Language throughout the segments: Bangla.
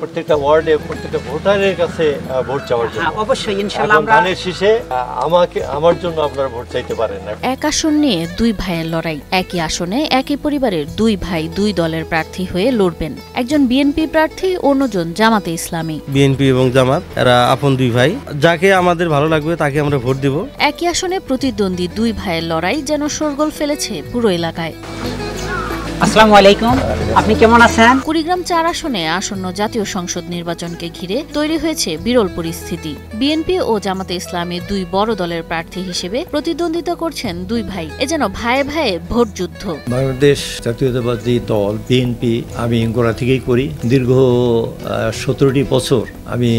প্রত্যেকটা ওয়ার্ডে প্রত্যেকটা ভোটারের কাছে ভোট চাওয়ার জন্য। অবশ্যই ইনশাআল্লাহ আমরা ধানের শীষে আমার জন্য আপনারা ভোট চাইতে পারেন না। এক আসন নিয়ে দুই ভাইয়ের লড়াই। একই আসনে একই পরিবারের দুই ভাই দুই দলের প্রার্থী হয়ে লড়বেন। একজন বিএনপি প্রার্থী, অন্যজন জামাতে ইসলামী। বিএনপি এবং জামাত এরা আপন দুই ভাই, যাকে আমাদের ভালো লাগবে তাকে আমরা ভোট দেব। একই আসনে প্রতিদ্বন্দ্বী দুই ভাইয়ের লড়াই যেন শোরগোল ফেলেছে পুরো এলাকায়। আসসালামু আলাইকুম, আপনি কেমন আছেন? কুড়িগ্রাম 4 আসনে আসন্ন জাতীয় সংসদ নির্বাচনকে ঘিরে তৈরি হয়েছে বিরল পরিস্থিতি। বিএনপি ও জামাতে ইসলামী দুই বড় দলের প্রার্থী হিসেবে প্রতিদ্বন্দ্বিতা করছেন দুই ভাই। এ যেন ভাইয়ে ভাইয়ে ভোট যুদ্ধ। বাংলাদেশ জাতীয়তাবাদী দল বিএনপি আমি গোড়া থেকেই করি। দীর্ঘ 17টি বছর আমি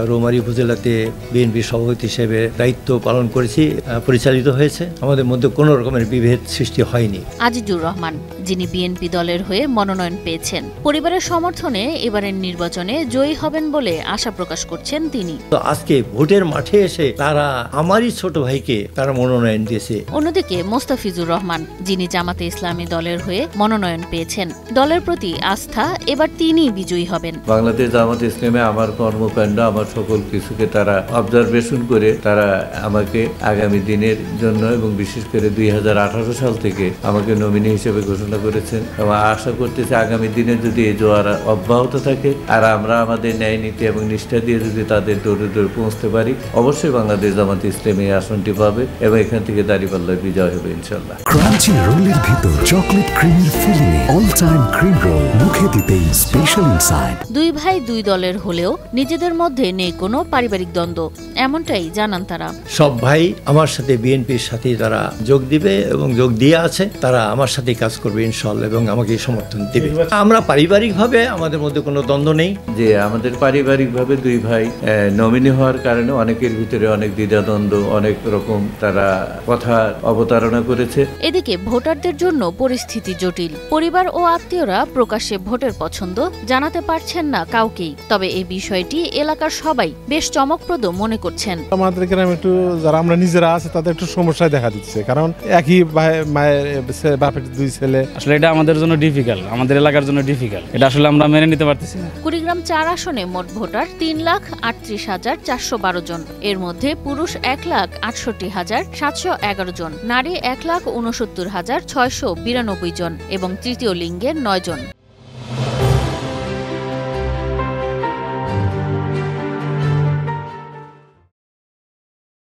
রৌমারী উপজেলাতে বিএনপি সভাপতি হিসেবে দায়িত্ব পালন করেছি, পরিচালিত হয়েছে। আমাদের মধ্যে কোনো রকমের বিভেদ সৃষ্টি হয়নি। আজিজুর রহমান, যিনি বিএনপি দলের হয়ে মনোনয়ন পেয়েছেন, পরিবারের সমর্থনে এবারের নির্বাচনে জয়ী হবেন বলে আশা প্রকাশ করছেন তিনি। তো আজকে ভোটের মাঠে এসে তারা আমারই ছোট ভাইকে তারা মনোনয়ন দিয়েছে। অন্যদিকে মোস্তাফিজুর রহমান, যিনি জামাতে ইসলামী দলের হয়ে মনোনয়ন পেয়েছেন, দলের প্রতি আস্থা এবার তিনিই বিজয়ী হবেন। বাংলাদেশ জামাত ইসলামে আমার কর্মকাণ্ড, আমার সকল কিছুকে তারা অবজারভেশন করে তারা আমাকে আগামী দিনের জন্য এবং বিশেষ করে 2018 সাল থেকে আমাকে নমিনি হিসেবে ঘোষণা করেছেন এবং আশা করতেছি আগামী দিনে যদি এই জোয়ার অব্যাহত থাকে আর আমরা আমাদের ন্যায় নীতি এবং নিষ্ঠা দিয়ে যদি তাদের দৌড়ে দৌড়ে পৌঁছতে পারি, অবশ্যই বাংলাদেশ জামাত ইসলামী এই আসনটি পাবে এবং এখান থেকে দাঁড়িপাল্লায় বিজয় হবে ইনশাল্লাহ। ক্রাঞ্চি রোলের ভিতর চকলেট ক্রিমের filling, all time cream roll, মুখে দিতেই স্পেশাল ইনসাইড। দুই ভাই দুই দলের হলেও নিজেদের মধ্যে নেই কোনো পারিবারিক দ্বন্দ্ব, এমনটাই জানান তারা। সব ভাই আমার সাথে বিএনপির সাথে তারা যোগ দিবে এবং যোগ দিয়ে আছে। তারা আমার সাথে কাজ করবে ইনশাআল্লাহ এবং আমাকে সমর্থন দেবে। আমরা পারিবারিকভাবে আমাদের মধ্যে কোনো দ্বন্দ্ব নেই। যে আমাদের পারিবারিকভাবে দুই ভাই নমিনি হওয়ার কারণে অনেকের ভিতরে অনেক দ্বিধাদ্বন্দ্ব, অনেক রকম তারা কথা অবতারণা করেছে। এদিকে ভোটারদের জন্য পরিস্থিতি জটিল। পরিবার ও আত্মীয়রা প্রকাশ্যে ভোটের পছন্দ জানাতে পারছেন না কাউকেই। তবে এই বিষয়টি এলাকার সবাই বেশ চমকপ্রদ মনে করছেন। আমাদের গ্রামে একটু যারা আমরা নিজেরা আছে তাদের একটু সমস্যায় দেখা দিচ্ছে, কারণ একই মায়ের বাপের দুই ছেলে। আসলে এটা আমাদের জন্য ডিফিকাল্ট, আমাদের এলাকার জন্য ডিফিকাল্ট। এটা আসলে আমরা মেনে নিতে পারতেছি না। কুড়িগ্রাম 4 আসনে মোট ভোটার 3,38,412 জন। এর মধ্যে পুরুষ 1,68,711 জন, নারী 1,69,692 জন এবং তৃতীয় লিঙ্গের 9 জন।